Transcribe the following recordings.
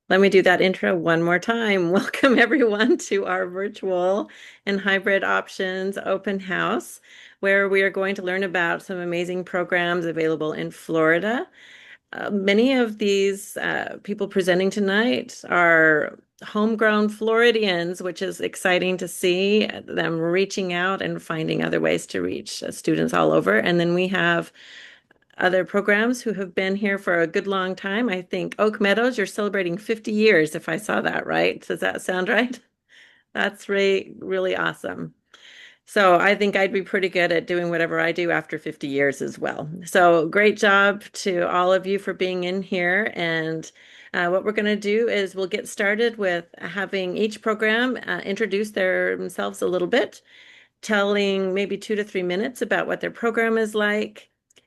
Let me do that intro one more time. Welcome, everyone, to our virtual and hybrid options open house, where we are going to learn about some amazing programs available in Florida. Many of these people presenting tonight are homegrown Floridians, which is exciting to see them reaching out and finding other ways to reach students all over. And then we have other programs who have been here for a good long time. I think Oak Meadows, you're celebrating 50 years, if I saw that right. Does that sound right? That's really, really awesome. So I think I'd be pretty good at doing whatever I do after 50 years as well. So great job to all of you for being in here. And what we're going to do is we'll get started with having each program introduce themselves a little bit, telling maybe 2 to 3 minutes about what their program is like.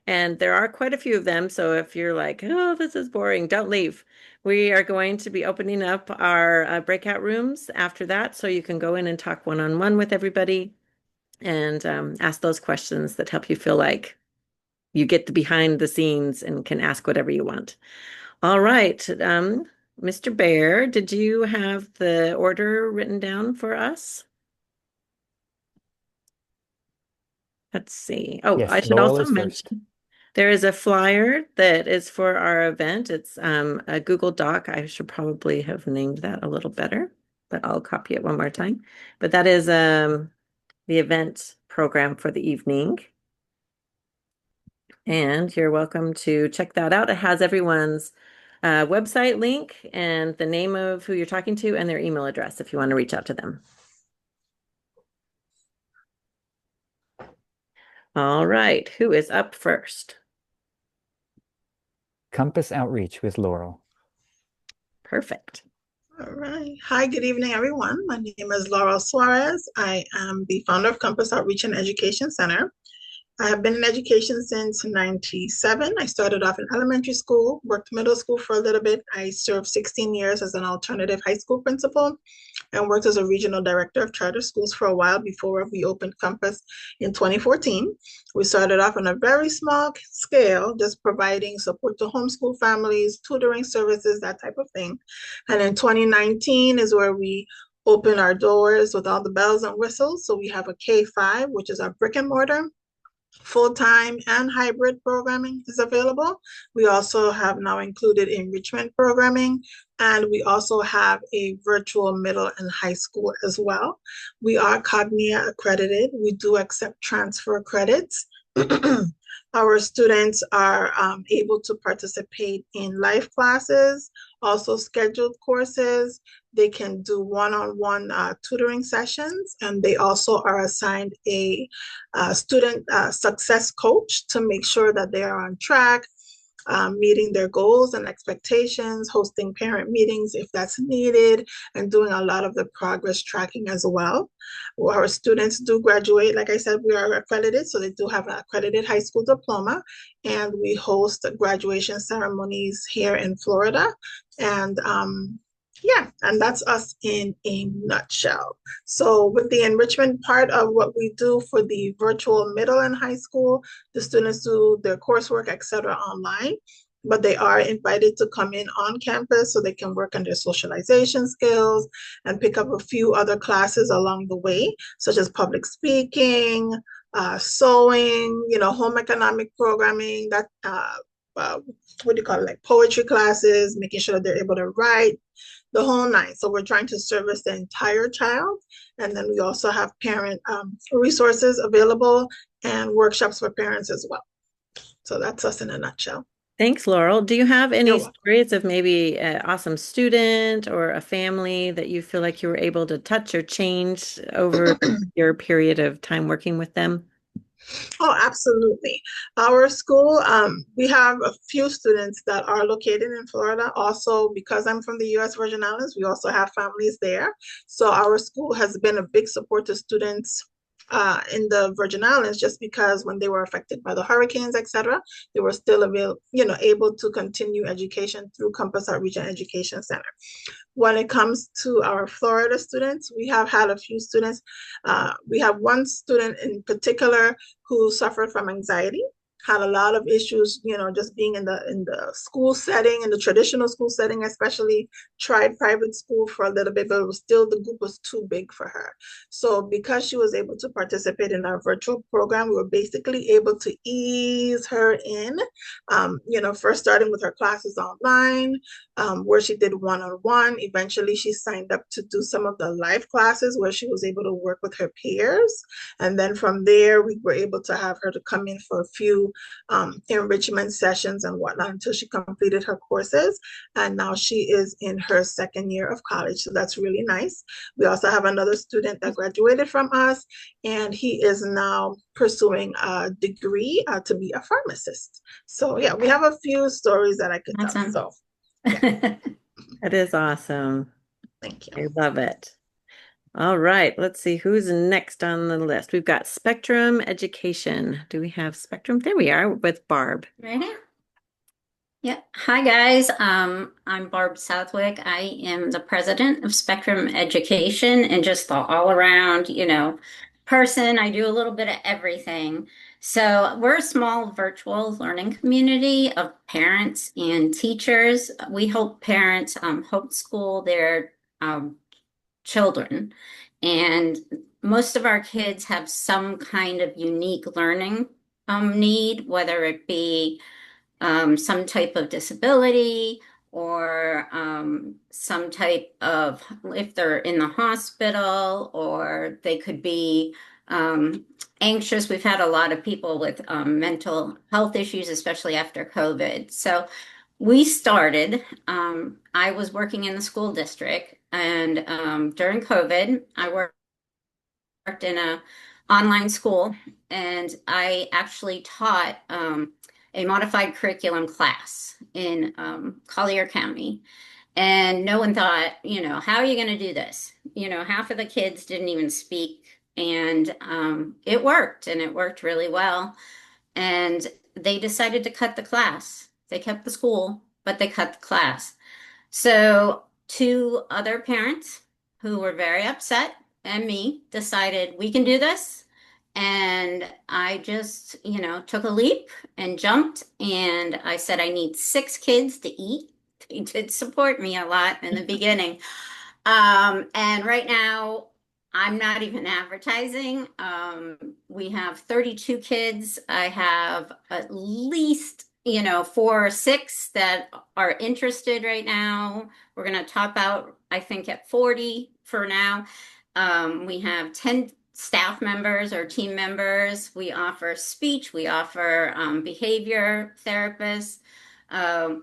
And there are quite a few of them. So if you're like, oh, this is boring, don't leave. We are going to be opening up our breakout rooms after that. So you can go in and talk one-on-one with everybody and ask those questions that help you feel like you get the behind the scenes and can ask whatever you want. All right. Mr. Bear, did you have the order written down for us? Let's see. Oh, I Yes, should Laurel also is first. mention there is a flyer that is for our event. It's a Google Doc. I should probably have named that a little better, but I'll copy it one more time. But that is the event program for the evening. And you're welcome to check that out. It has everyone's website link and the name of who you're talking to and their email address if you want to reach out to them. All right. Who is up first? Compass Outreach with Laurel. Perfect. All right. Hi, good evening, everyone. My name is Laura Suarez. I am the founder of Compass Outreach and Education Center. I have been in education since 97. I started off in elementary school, worked middle school for a little bit. I served 16 years as an alternative high school principal and worked as a regional director of charter schools for a while before we opened Compass in 2014. We started off on a very small scale, just providing support to homeschool families, tutoring services, that type of thing. And in 2019 is where we open our doors with all the bells and whistles. So we have a K-5, which is our brick and mortar. Full-time and hybrid programming is available. We also have now included enrichment programming, and we also have a virtual middle and high school as well. We are Cognia accredited. We do accept transfer credits. Our students are able to participate in live classes, also scheduled courses. They can do one-on-one tutoring sessions, and they also are assigned a student success coach to make sure that they are on track, meeting their goals and expectations, hosting parent meetings if that's needed, and doing a lot of the progress tracking as well. Our students do graduate. Like I said, we are accredited, so they do have an accredited high school diploma, and we host graduation ceremonies here in Florida. And yeah, and that's us in a nutshell. So with the enrichment part of what we do for the virtual middle and high school, the students do their coursework, etc., online, but they are invited to come in on campus so they can work on their socialization skills and pick up a few other classes along the way, such as public speaking, sewing, home economic programming, that what do you call it, like poetry classes, making sure that they're able to write, the whole nine. So we're trying to service the entire child. And then we also have parent resources available and workshops for parents as well. So that's us in a nutshell. Thanks, Laurel. Do you have You're any welcome. stories of maybe an awesome student or a family that you feel like you were able to touch or change over your period of time working with them? Oh, absolutely. Our school, we have a few students that are located in Florida. Also, because I'm from the U.S. Virgin Islands, we also have families there. So our school has been a big support to students in the Virgin Islands, just because when they were affected by the hurricanes, etc., they were still able to continue education through Compass Outreach and Education Center. When it comes to our Florida students, we have had a few students. We have one student in particular who suffered from anxiety. had a lot of issues, just being in the school setting, in the traditional school setting, especially tried private school for a little bit, but it was still the group was too big for her. So because she was able to participate in our virtual program, we were basically able to ease her in, first starting with her classes online, where she did one-on-one. Eventually, she signed up to do some of the live classes where she was able to work with her peers. And then from there, we were able to have her to come in for a few enrichment sessions and whatnot until she completed her courses. And now she is in her second year of college. So that's really nice. We also have another student that graduated from us, and he is now pursuing a degree to be a pharmacist. So yeah, we have a few stories that I could tell. Awesome. So yeah, That is awesome. thank you. I love it. All right, let's see who's next on the list. We've got Spectrum Education. Do we have Spectrum? There we are with Barb. Right here. Yeah. Hi, guys. I'm Barb Southwick. I am the president of Spectrum Education and just the all-around, person. I do a little bit of everything. So we're a small virtual learning community of parents and teachers. We help parents homeschool their children. And most of our kids have some kind of unique learning need, whether it be some type of disability or some type of, if they're in the hospital, or they could be anxious. We've had a lot of people with mental health issues, especially after COVID. So we started, I was working in the school district, and during COVID, I worked in a online school, and I actually taught a modified curriculum class in Collier County. And no one thought, how are you going to do this? Half of the kids didn't even speak, and it worked, and it worked really well. And they decided to cut the class. They kept the school, but they cut the class. So two other parents who were very upset and me decided we can do this. And I just, took a leap and jumped, and I said, I need 6 kids to eat. They did support me a lot in the beginning. And right now, I'm not even advertising. We have 32 kids. I have at least, 4 or 6 that are interested right now. We're going to top out, I think, at 40 for now. We have 10 staff members or team members. We offer speech. We offer behavior therapists.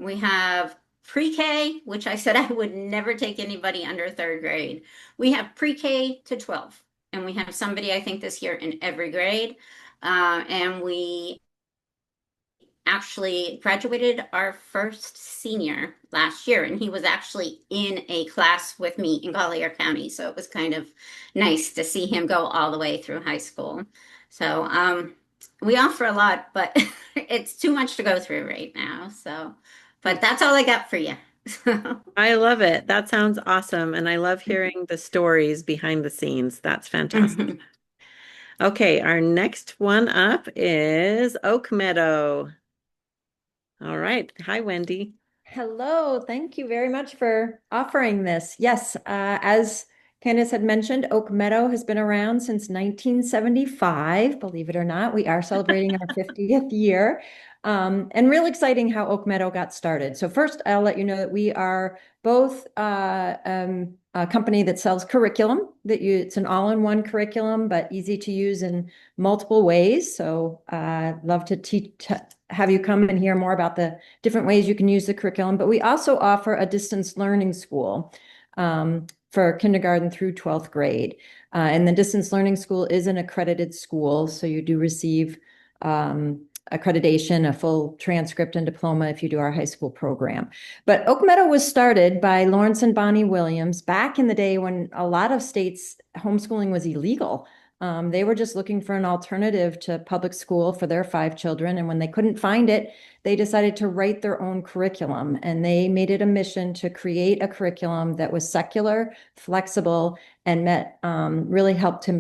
We have pre-K, which I said I would never take anybody under 3rd grade. We have pre-K to 12, and we have somebody, I think, this year in every grade. And we actually graduated our first senior last year, and he was actually in a class with me in Collier County. So it was kind of nice to see him go all the way through high school. So we offer a lot, but it's too much to go through right now. So, but that's all I got for you. I love it. That sounds awesome. And I love hearing the stories behind the scenes. That's fantastic. Okay, our next one up is Oak Meadow. All right. Hi, Wendy. Hello, thank you very much for offering this. Yes, as Candace had mentioned, Oak Meadow has been around since 1975, believe it or not. We are celebrating our 50th year. And real exciting how Oak Meadow got started. So first, I'll let you know that we are both a company that sells curriculum, it's an all-in-one curriculum, but easy to use in multiple ways. So love to have you come and hear more about the different ways you can use the curriculum. But we also offer a distance learning school for kindergarten through 12th grade. And the distance learning school is an accredited school, so you do receive accreditation, a full transcript and diploma if you do our high school program. But Oak Meadow was started by Lawrence and Bonnie Williams back in the day when a lot of states homeschooling was illegal. They were just looking for an alternative to public school for their 5 children. And when they couldn't find it, they decided to write their own curriculum. And they made it a mission to create a curriculum that was secular, flexible, and really helped to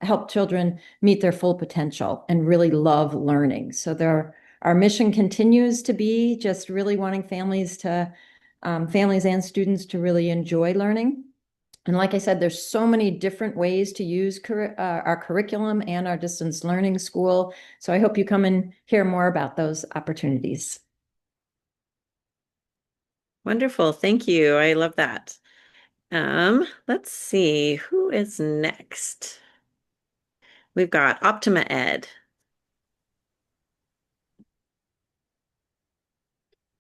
help children meet their full potential and really love learning. So our mission continues to be just really wanting families and students to really enjoy learning. And like I said, there's so many different ways to use our curriculum and our distance learning school. So I hope you come and hear more about those opportunities. Wonderful. Thank you. I love that. Let's see who is next. We've got Optima Ed.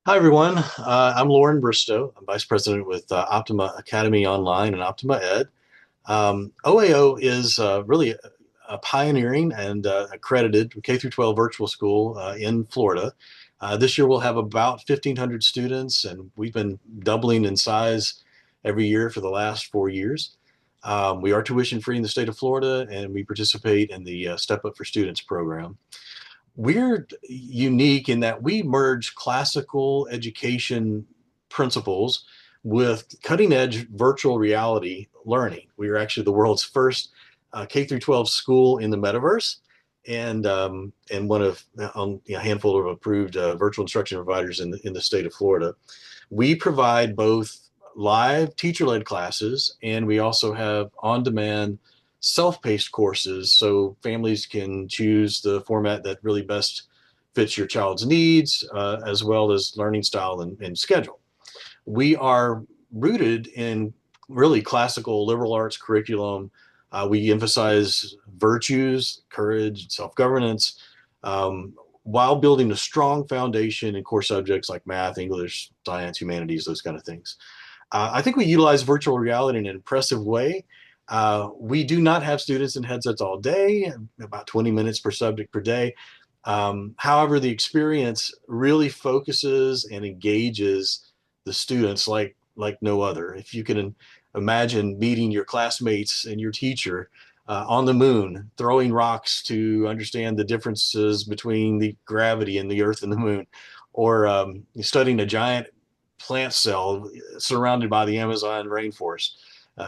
Hi, everyone. I'm Lauren Bristow. I'm Vice President with Optima Academy Online and Optima Ed. OAO is really a pioneering and accredited K through 12 virtual school in Florida. This year we'll have about 1,500 students, and we've been doubling in size every year for the last 4 years. We are tuition free in the state of Florida, and we participate in the Step Up for Students program. We're unique in that we merge classical education principles with cutting edge virtual reality learning. We are actually the world's first K through 12 school in the metaverse, and one of a handful of approved virtual instruction providers in the state of Florida. We provide both live teacher-led classes, and we also have on-demand self-paced courses so families can choose the format that really best fits your child's needs, as well as learning style and schedule. We are rooted in really classical liberal arts curriculum. We emphasize virtues, courage, self-governance, while building a strong foundation in core subjects like math, English, science, humanities, those kind of things. I think we utilize virtual reality in an impressive way. We do not have students in headsets all day, about 20 minutes per subject per day. However, the experience really focuses and engages the students like no other. If you can imagine meeting your classmates and your teacher on the moon, throwing rocks to understand the differences between the gravity and the Earth and the moon, or studying a giant plant cell surrounded by the Amazon rainforest,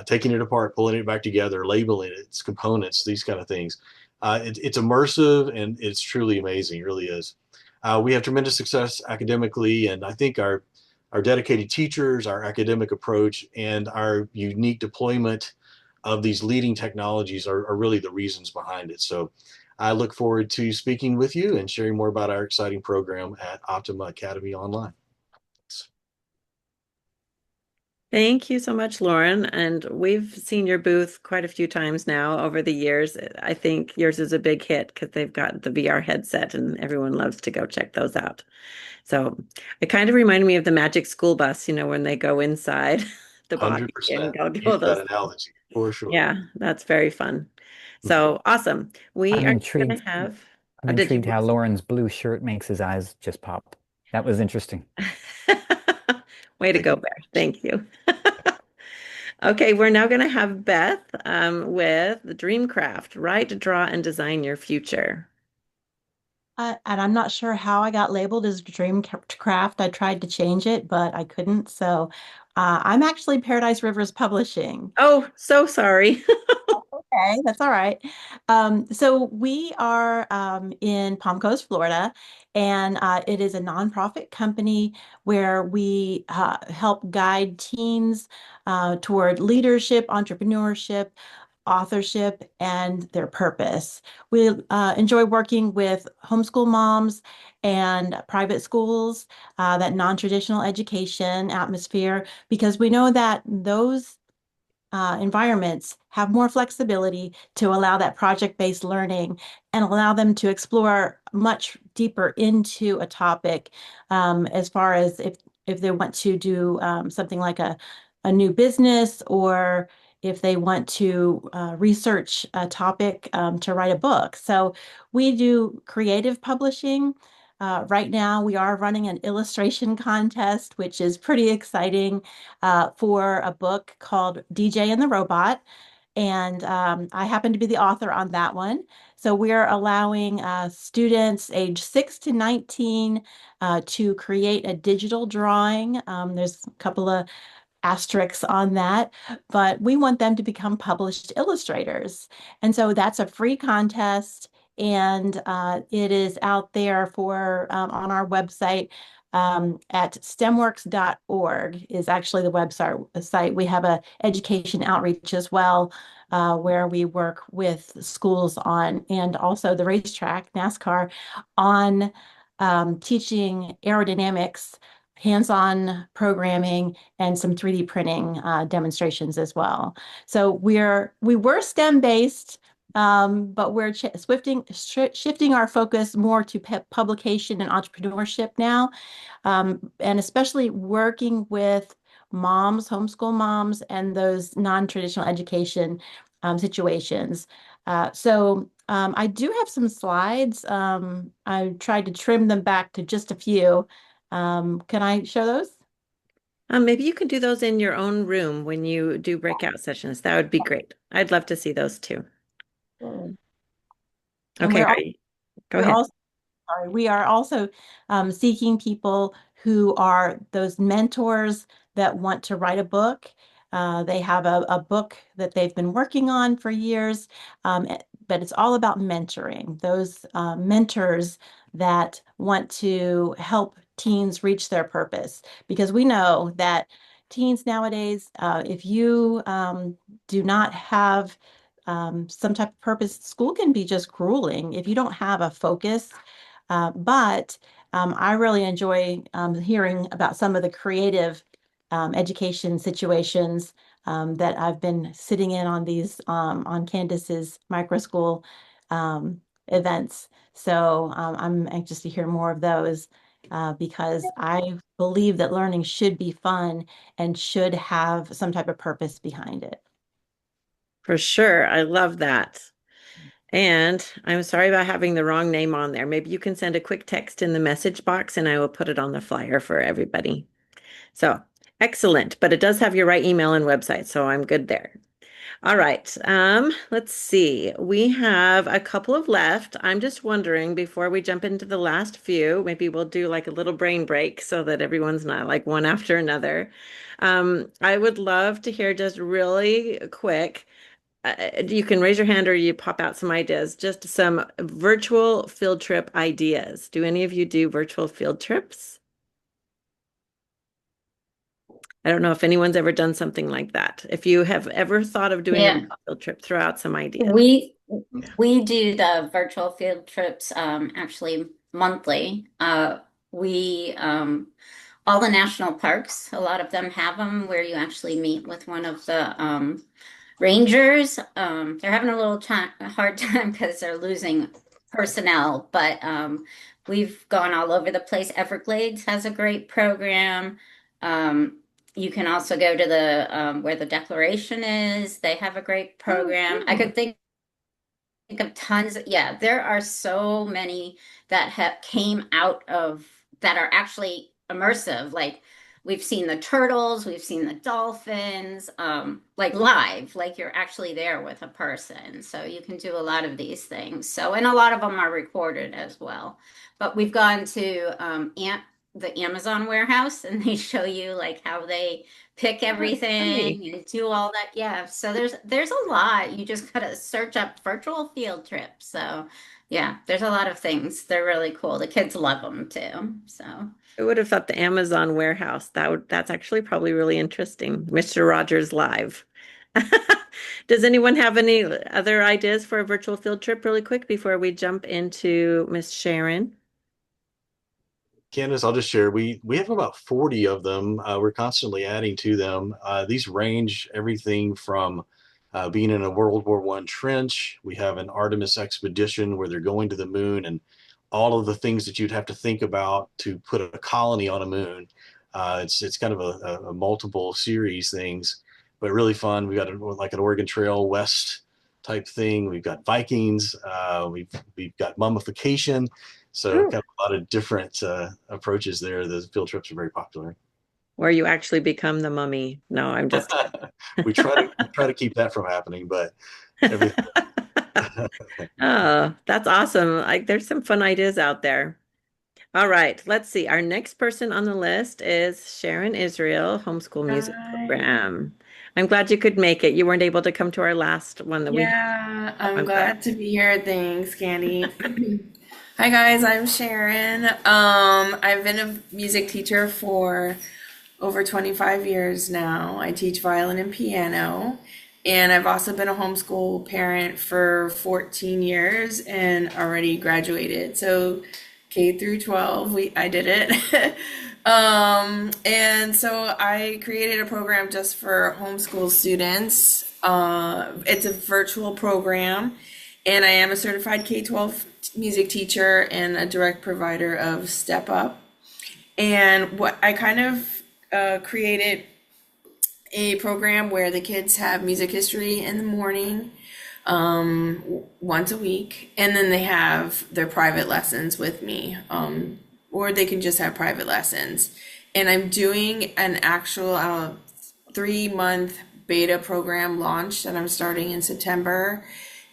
taking it apart, pulling it back together, labeling its components, these kind of things. It's immersive and it's truly amazing. It really is. We have tremendous success academically, and I think our dedicated teachers, our academic approach, and our unique deployment of these leading technologies are really the reasons behind it. So I look forward to speaking with you and sharing more about our exciting program at Optima Academy Online. Thank you so much, Lauren. And we've seen your booth quite a few times now over the years. I think yours is a big hit because they've got the VR headset and everyone loves to go check those out. So it kind of reminded me of the Magic School Bus, when they go inside the body and 100%. go Use those. that analogy for sure. Yeah, that's very fun. So awesome. We I'm are going intrigued. to have. I'm Did you? intrigued how Lauren's blue shirt makes his eyes just pop. That was interesting. Way to go, Bear. Thank you. Okay, we're now going to have Beth with the DreamCraft, Write, Draw, and Design Your Future. And I'm not sure how I got labeled as DreamCraft. I tried to change it, but I couldn't. So I'm actually Paradise Rivers Publishing. Oh, so sorry. Okay, that's all right. So we are in Palm Coast, Florida, and it is a nonprofit company where we help guide teens toward leadership, entrepreneurship, authorship, and their purpose. We enjoy working with homeschool moms and private schools, that non-traditional education atmosphere, because we know that those environments have more flexibility to allow that project-based learning and allow them to explore much deeper into a topic, as far as if they want to do something like a new business, or if they want to research a topic to write a book. So we do creative publishing. Right now, we are running an illustration contest, which is pretty exciting, for a book called DJ and the Robot. And I happen to be the author on that one. So we're allowing students age 6 to 19 to create a digital drawing. There's a couple of asterisks on that, but we want them to become published illustrators. And so that's a free contest, and it is out there for on our website at stemworks.org is actually the website. We have a education outreach as well, where we work with schools on, and also the racetrack, NASCAR, on teaching aerodynamics, hands-on programming, and some 3D printing demonstrations as well. So we were STEM based, but we're shifting our focus more to publication and entrepreneurship now, and especially working with moms, homeschool moms, and those non-traditional education situations. I do have some slides. I tried to trim them back to just a few. Can I show those? Maybe you could do those in your own room when you do breakout sessions. That would be great. I'd love to see those too. And Okay, go we're ahead. also sorry, we are also seeking people who are those mentors that want to write a book. They have a book that they've been working on for years, but it's all about mentoring. Those mentors that want to help teens reach their purpose. Because we know that teens nowadays, if you do not have some type of purpose, school can be just grueling if you don't have a focus. But I really enjoy hearing about some of the creative education situations that I've been sitting in on these on Candace's micro school events. So I'm anxious to hear more of those because I believe that learning should be fun and should have some type of purpose behind it. For sure. I love that. And I'm sorry about having the wrong name on there. Maybe you can send a quick text in the message box and I will put it on the flyer for everybody. So excellent. But it does have your right email and website, so I'm good there. All right. Let's see. We have a couple of left. I'm just wondering before we jump into the last few, maybe we'll do like a little brain break so that everyone's not like one after another. I would love to hear just really quick. You can raise your hand or you pop out some ideas, just some virtual field trip ideas. Do any of you do virtual field trips? I don't know if anyone's ever done something like that. If you have ever thought of doing a Yeah, field trip, throw out some ideas. we do the virtual field trips actually monthly. We all the national parks, a lot of them have them where you actually meet with one of the rangers. They're having a little hard time because they're losing personnel, but we've gone all over the place. Everglades has a great program. You can also go to the where the Declaration is. They have a great program. I could think of tons. Yeah, there are so many that have came out of that are actually immersive. Like we've seen the turtles, we've seen the dolphins, like live, like you're actually there with a person. So you can do a lot of these things. So, and a lot of them are recorded as well. But we've gone to the Amazon warehouse and they show you like how they pick everything and do all that. Yeah. So there's a lot. You just gotta search up virtual field trips. So yeah, there's a lot of things. They're really cool. The kids love them too. So I would have thought the Amazon warehouse. That's actually probably really interesting. Mr. Rogers Live. Does anyone have any other ideas for a virtual field trip really quick before we jump into Miss Sharon? Candace, I'll just share. We have about 40 of them. We're constantly adding to them. These range everything from being in a World War I trench. We have an Artemis expedition where they're going to the moon and all of the things that you'd have to think about to put a colony on a moon. It's kind of a multiple series things, but really fun. We got like an Oregon Trail West type thing. We've got Vikings. We've got mummification. So kind of a lot of different approaches there. The field trips are very popular. Where you actually become the mummy. No, I'm just We try to keep that from happening, but everything. Oh, that's awesome. Like there's some fun ideas out there. All right, let's see. Our next person on the list is Sharon Israel, Homeschool Music Hi. Program. I'm glad you could make it. You weren't able to come to our last one that we had. Yeah, I'm I'm glad. glad to be here. Thanks, Candy. Hi guys, I'm Sharon. I've been a music teacher for over 25 years now. I teach violin and piano, and I've also been a homeschool parent for 14 years and already graduated. So K through 12, I did it. And so I created a program just for homeschool students. It's a virtual program, and I am a certified K-12 music teacher and a direct provider of Step Up. And what I kind of created a program where the kids have music history in the morning, once a week, and then they have their private lessons with me, or they can just have private lessons. And I'm doing an actual 3-month beta program launch that I'm starting in September,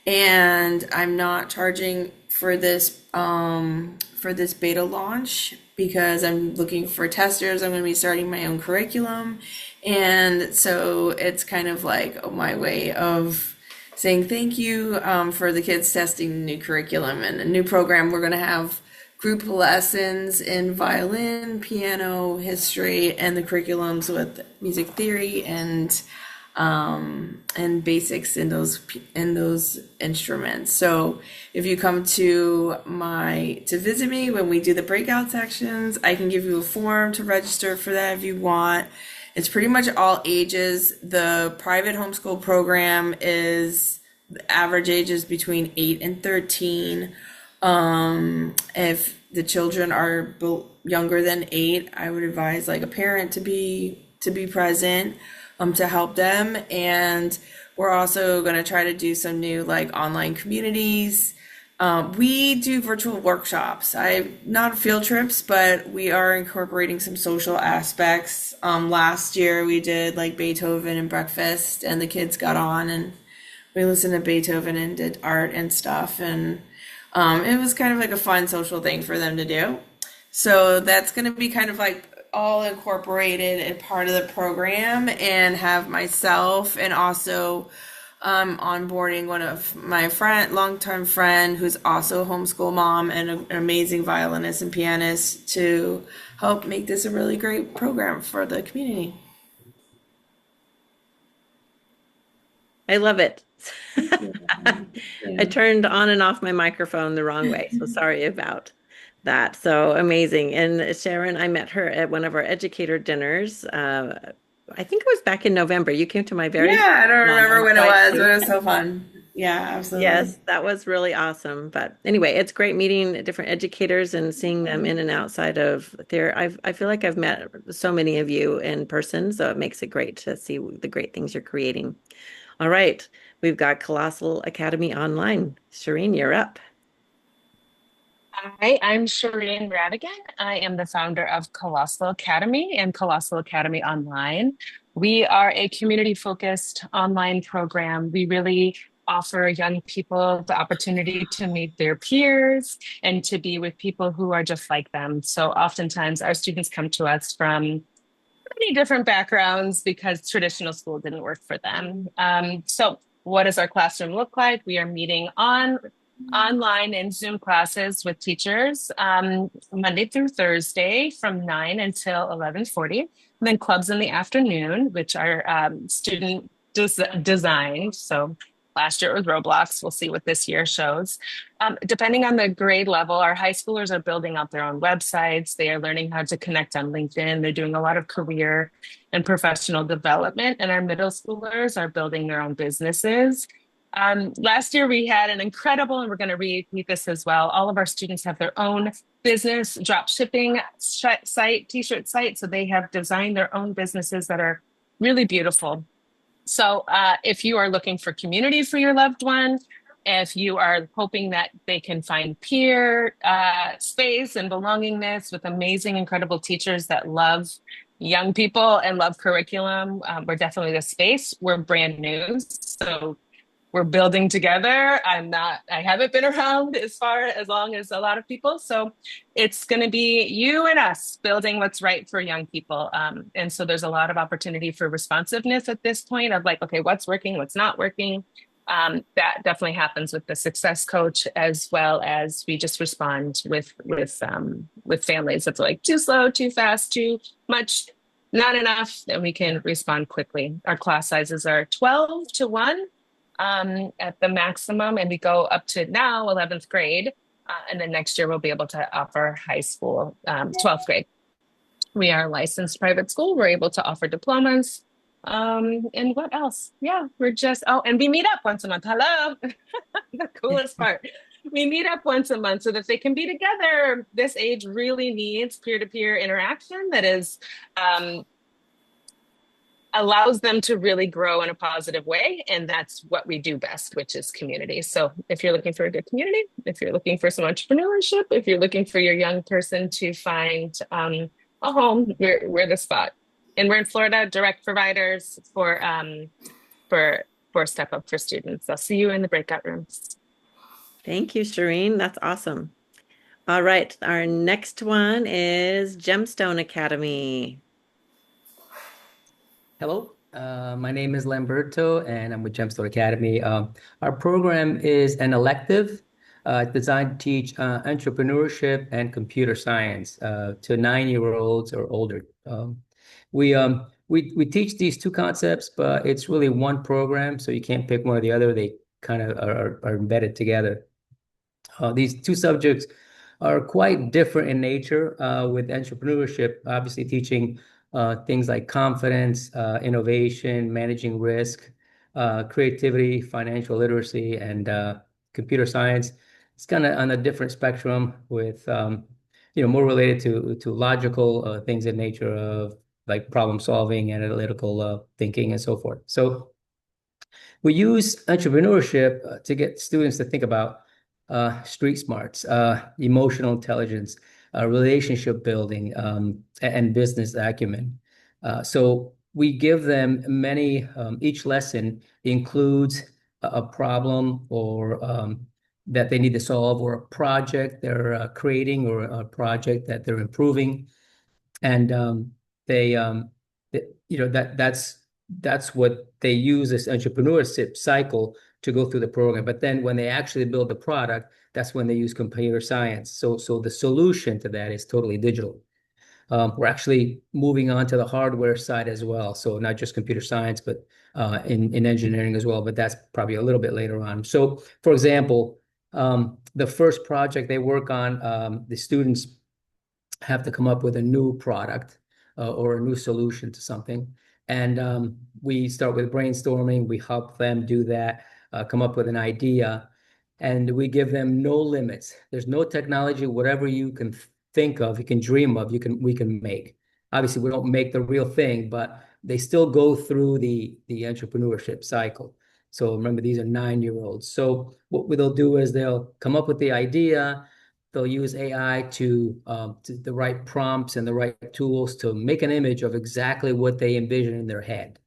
and I'm not charging for this beta launch because I'm looking for testers. I'm going to be starting my own curriculum, and so it's kind of like my way of saying thank you, for the kids testing new curriculum and a new program. We're going to have group lessons in violin, piano, history, and the curriculums with music theory and basics in those instruments. So if you come to visit me when we do the breakout sections, I can give you a form to register for that if you want. It's pretty much all ages. The private homeschool program is the average age is between 8 and 13. If the children are younger than 8, I would advise like a parent to be present, to help them. And we're also going to try to do some new like online communities. We do virtual workshops. Not field trips, but we are incorporating some social aspects. Last year we did like Beethoven and breakfast, and the kids got on and we listened to Beethoven and did art and stuff. And it was kind of like a fun social thing for them to do. So that's going to be kind of like all incorporated and part of the program, and have myself and also onboarding one of my longtime friend who's also a homeschool mom and an amazing violinist and pianist to help make this a really great program for the community. I love it. Yeah. I turned on and off my microphone the wrong way, so sorry about that. So amazing. And Sharon, I met her at one of our educator dinners. I think it was back in November. You came to my very Yeah, I don't one remember on when it was, Friday. but it was so fun. Yeah, absolutely. Yes, that was really awesome. But anyway, it's great meeting different educators and seeing them in and outside of there. I feel like I've met so many of you in person, so it makes it great to see the great things you're creating. All right, we've got Colossal Academy Online. Shireen, you're up. Hi, I'm Sharon Radigan. I am the founder of Colossal Academy and Colossal Academy Online. We are a community-focused online program. We really offer young people the opportunity to meet their peers and to be with people who are just like them. So oftentimes our students come to us from many different backgrounds because traditional school didn't work for them. So what does our classroom look like? We are meeting online in Zoom classes with teachers, Monday through Thursday from 9 until 11:40. And then clubs in the afternoon, which are student designed. So last year it was Roblox. We'll see what this year shows. Depending on the grade level, our high schoolers are building out their own websites. They are learning how to connect on LinkedIn. They're doing a lot of career and professional development. And our middle schoolers are building their own businesses. Last year we had an incredible, and we're going to repeat this as well. All of our students have their own business drop shipping site, t-shirt site. So they have designed their own businesses that are really beautiful. So if you are looking for community for your loved one, if you are hoping that they can find peer space and belongingness with amazing, incredible teachers that love young people and love curriculum, we're definitely the space. We're brand new. So we're building together. I haven't been around as long as a lot of people. So it's going to be you and us building what's right for young people. And so there's a lot of opportunity for responsiveness at this point of like, okay, what's working, what's not working. That definitely happens with the success coach, as well as we just respond with families that's like too slow, too fast, too much, not enough, then we can respond quickly. Our class sizes are 12 to 1 at the maximum, and we go up to now 11th grade. And then next year we'll be able to offer high school 12th grade. We are a licensed private school. We're able to offer diplomas. And what else? Yeah, and we meet up once a month. Hello. The coolest part. We meet up once a month so that they can be together. This age really needs peer-to-peer interaction that is allows them to really grow in a positive way. And that's what we do best, which is community. So if you're looking for a good community, if you're looking for some entrepreneurship, if you're looking for your young person to find a home, we're the spot. And we're in Florida, direct providers for Step Up for students. I'll see you in the breakout rooms. Thank you, Shireen. That's awesome. All right, our next one is Gemstone Academy. Hello, my name is Lamberto, and I'm with Gemstone Academy. Our program is an elective designed to teach entrepreneurship and computer science to 9-year-olds or older. We teach these two concepts, but it's really one program, so you can't pick one or the other. They kind of are embedded together. These two subjects are quite different in nature, with entrepreneurship obviously teaching things like confidence, innovation, managing risk, creativity, financial literacy, and computer science. It's kind of on a different spectrum with more related to logical things in nature of like problem solving, analytical thinking, and so forth. So we use entrepreneurship to get students to think about street smarts, emotional intelligence, relationship building, and business acumen. So we give them many, each lesson includes a problem or that they need to solve, or a project they're creating, or a project that they're improving. And that's what they use this entrepreneurship cycle to go through the program. But then when they actually build the product, that's when they use computer science. So the solution to that is totally digital. We're actually moving on to the hardware side as well. So not just computer science, but in engineering as well. But that's probably a little bit later on. So for example, the first project they work on, the students have to come up with a new product or a new solution to something. And we start with brainstorming. We help them do that, come up with an idea, and we give them no limits. There's no technology, whatever you can think of, you can dream of, we can make. Obviously, we don't make the real thing, but they still go through the entrepreneurship cycle. So remember, these are 9-year-olds. So what they'll do is they'll come up with the idea. They'll use AI to the right prompts and the right tools to make an image of exactly what they envision in their head.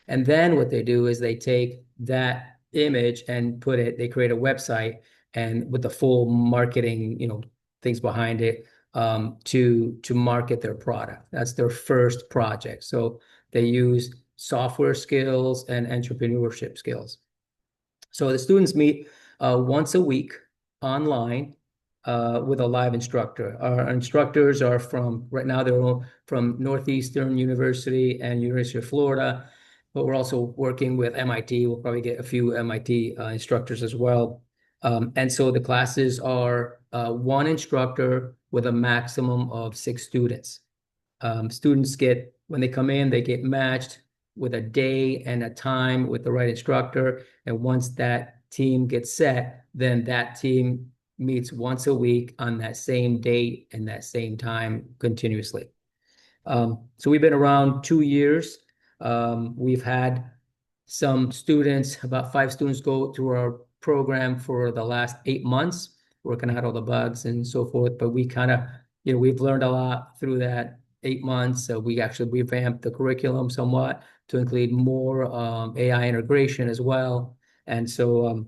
And then what they do is they take that image and they create a website, and with the full marketing, things behind it, to market their product. That's their first project. So they use software skills and entrepreneurship skills. So the students meet once a week online with a live instructor. Our instructors are right now they're from Northeastern University and University of Florida, but we're also working with MIT. We'll probably get a few MIT instructors as well. And so the classes are one instructor with a maximum of 6 students. Students when they come in, they get matched with a day and a time with the right instructor. And once that team gets set, then that team meets once a week on that same date and that same time continuously. So we've been around 2 years. We've had some students, about 5 students, go through our program for the last 8 months, working out all the bugs and so forth. But we kind of, we've learned a lot through that 8 months. So we actually revamped the curriculum somewhat to include more AI integration as well. And so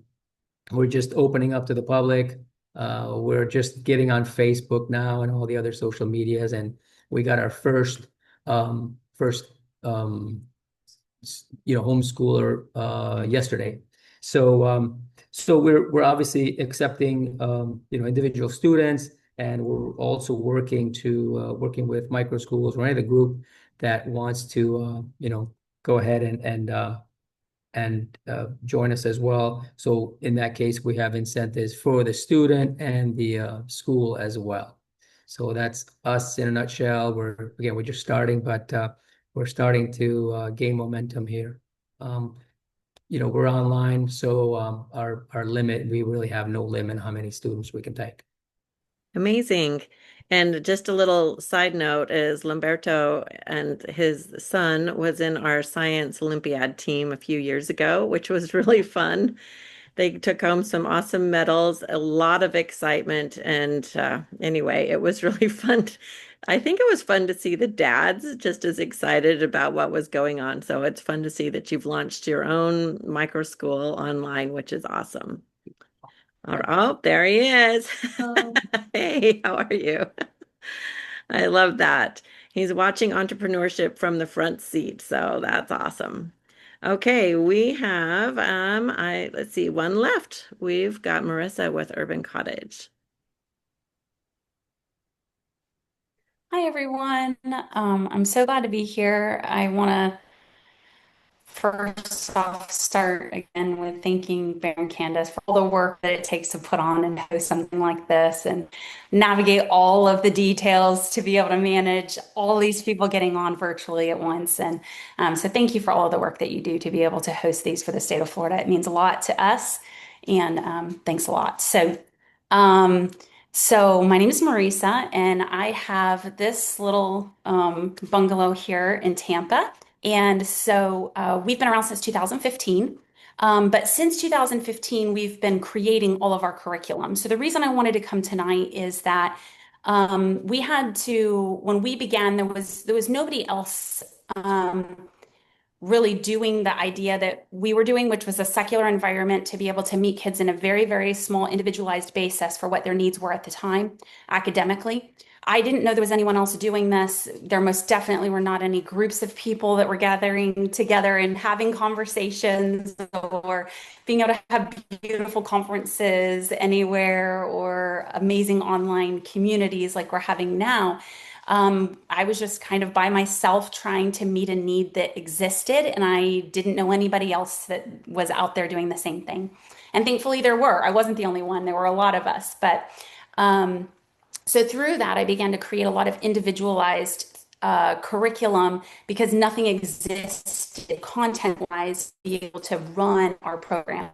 we're just opening up to the public. We're just getting on Facebook now and all the other social medias, and we got our first homeschooler yesterday. So we're obviously accepting individual students, and we're also working with micro schools or any other group that wants to go ahead and join us as well. So in that case, we have incentives for the student and the school as well. So that's us in a nutshell. We're just starting, but we're starting to gain momentum here. We're online, so our limit, we really have no limit on how many students we can take. Amazing. And just a little side note is Lamberto and his son was in our science Olympiad team a few years ago, which was really fun. They took home some awesome medals, a lot of excitement, and anyway, it was really fun. I think it was fun to see the dads just as excited about what was going on. So it's fun to see that you've launched your own micro school online, which is awesome. Oh, there he is. Hey, how are you? I love that. He's watching entrepreneurship from the front seat, so that's awesome. Okay, we have let's see, one left. We've got Marissa with Urban Cottage. Hi, everyone. I'm so glad to be here. I want to first off start again with thanking Bear and Candace for all the work that it takes to put on and host something like this and navigate all of the details to be able to manage all these people getting on virtually at once. And so thank you for all of the work that you do to be able to host these for the state of Florida. It means a lot to us, and thanks a lot. So my name is Marisa, and I have this little bungalow here in Tampa. And so we've been around since 2015. But since 2015, we've been creating all of our curriculum. So the reason I wanted to come tonight is that we had to, when we began, there was nobody else really doing the idea that we were doing, which was a secular environment to be able to meet kids in a very, very small individualized basis for what their needs were at the time academically. I didn't know there was anyone else doing this. There most definitely were not any groups of people that were gathering together and having conversations or being able to have beautiful conferences anywhere or amazing online communities like we're having now. I was just kind of by myself trying to meet a need that existed, and I didn't know anybody else that was out there doing the same thing. And thankfully there were. I wasn't the only one. There were a lot of us. But so through that, I began to create a lot of individualized curriculum because nothing existed content-wise to be able to run our program.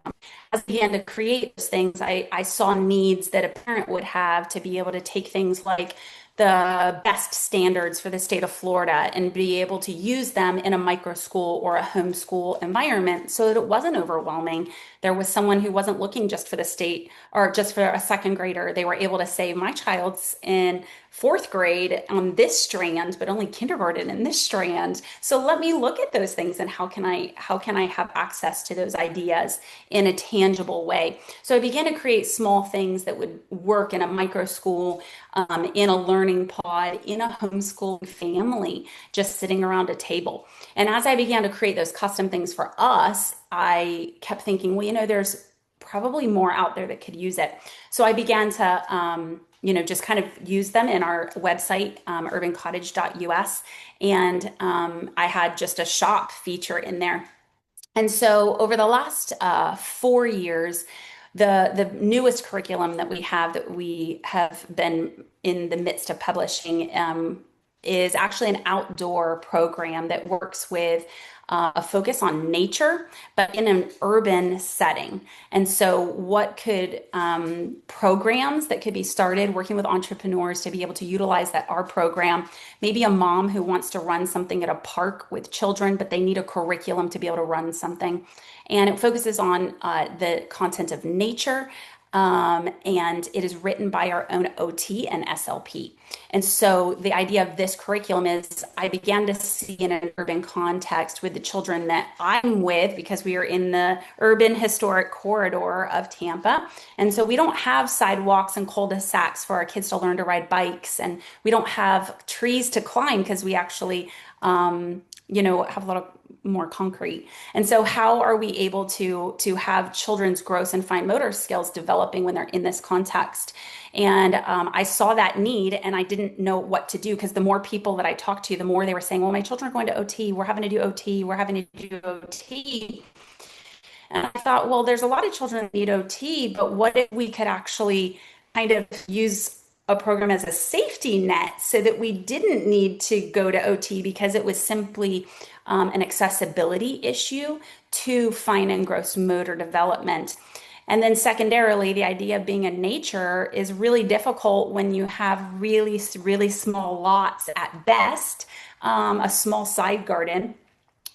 As I began to create those things, I saw needs that a parent would have to be able to take things like the best standards for the state of Florida and be able to use them in a micro school or a homeschool environment so that it wasn't overwhelming. There was someone who wasn't looking just for the state or just for a second grader. They were able to say, my child's in fourth grade on this strand, but only kindergarten in this strand. So let me look at those things and how can I have access to those ideas in a tangible way? So I began to create small things that would work in a micro school, in a learning pod, in a homeschooling family, just sitting around a table. And as I began to create those custom things for us, I kept thinking, well, there's probably more out there that could use it. So I began to, just kind of use them in our website, urbancottage.us. And I had just a shop feature in there. And so over the last 4 years, the newest curriculum that we have been in the midst of publishing is actually an outdoor program that works with a focus on nature, but in an urban setting. And so what could programs that could be started working with entrepreneurs to be able to utilize our program, maybe a mom who wants to run something at a park with children, but they need a curriculum to be able to run something. And it focuses on the content of nature, and it is written by our own OT and SLP. And so the idea of this curriculum is I began to see in an urban context with the children that I'm with, because we are in the urban historic corridor of Tampa. And so we don't have sidewalks and cul-de-sacs for our kids to learn to ride bikes. And we don't have trees to climb because we actually, have a lot of more concrete. And so how are we able to have children's gross and fine motor skills developing when they're in this context? And I saw that need and I didn't know what to do, because the more people that I talked to, the more they were saying, well, my children are going to OT, we're having to do OT, we're having to do OT. And I thought, well, there's a lot of children that need OT, but what if we could actually kind of use a program as a safety net so that we didn't need to go to OT because it was simply an accessibility issue to fine and gross motor development. And then secondarily, the idea of being in nature is really difficult when you have really, really small lots at best, a small side garden,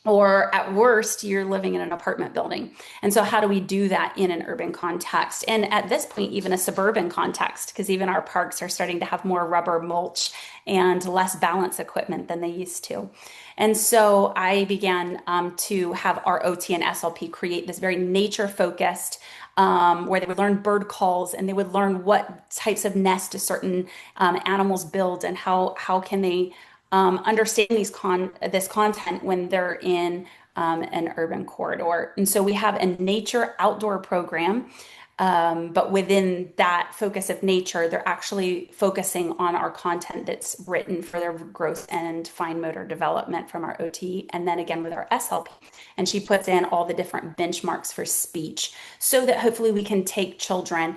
or at worst, you're living in an apartment building. And so how do we do that in an urban context? And at this point, even a suburban context, because even our parks are starting to have more rubber mulch and less balance equipment than they used to. And so I began to have our OT and SLP create this very nature-focused, where they would learn bird calls and they would learn what types of nests certain animals build and how can they understand this content when they're in an urban corridor. And so we have a nature outdoor program, but within that focus of nature, they're actually focusing on our content that's written for their growth and fine motor development from our OT, and then again with our SLP. And she puts in all the different benchmarks for speech so that hopefully we can take children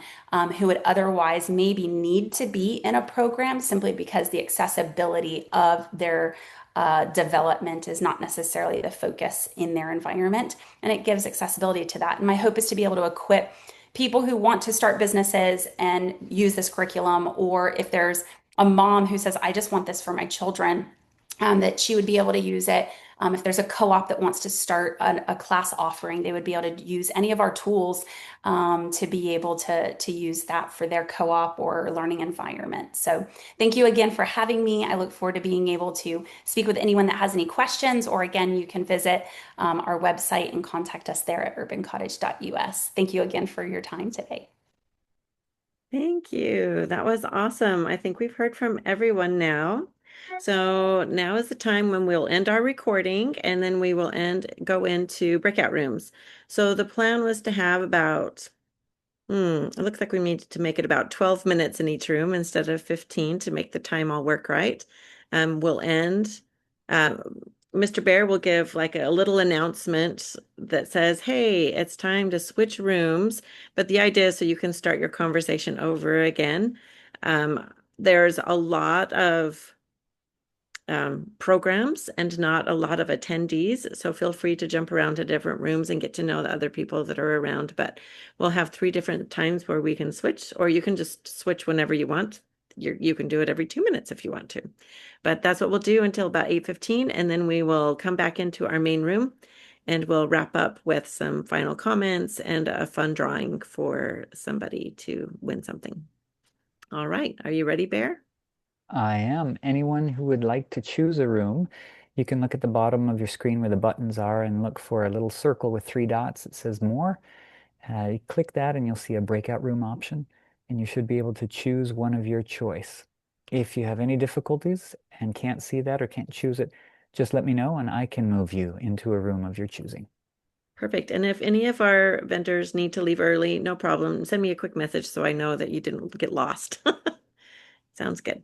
who would otherwise maybe need to be in a program simply because the accessibility of their development is not necessarily the focus in their environment. And it gives accessibility to that. And my hope is to be able to equip people who want to start businesses and use this curriculum, or if there's a mom who says, I just want this for my children, that she would be able to use it. If there's a co-op that wants to start a class offering, they would be able to use any of our tools to be able to use that for their co-op or learning environment. So thank you again for having me. I look forward to being able to speak with anyone that has any questions, or again, you can visit our website and contact us there at urbancottage.us. Thank you again for your time today. Thank you. That was awesome. I think we've heard from everyone now. So now is the time when we'll end our recording and then we will go into breakout rooms. So the plan was to have about, it looks like we needed to make it about 12 minutes in each room instead of 15 to make the time all work right. We'll end. Mr. Bear will give like a little announcement that says, hey, it's time to switch rooms. But the idea is so you can start your conversation over again. There's a lot of programs and not a lot of attendees. So feel free to jump around to different rooms and get to know the other people that are around. But we'll have 3 different times where we can switch, or you can just switch whenever you want. You can do it every 2 minutes if you want to. But that's what we'll do until about 8:15. And then we will come back into our main room and we'll wrap up with some final comments and a fun drawing for somebody to win something. All right. Are you ready, Bear? I am. Anyone who would like to choose a room, you can look at the bottom of your screen where the buttons are and look for a little circle with 3 dots that says more. You click that and you'll see a breakout room option, and you should be able to choose one of your choice. If you have any difficulties and can't see that or can't choose it, just let me know and I can move you into a room of your choosing. Perfect. And if any of our vendors need to leave early, no problem. Send me a quick message so I know that you didn't get lost. Sounds good.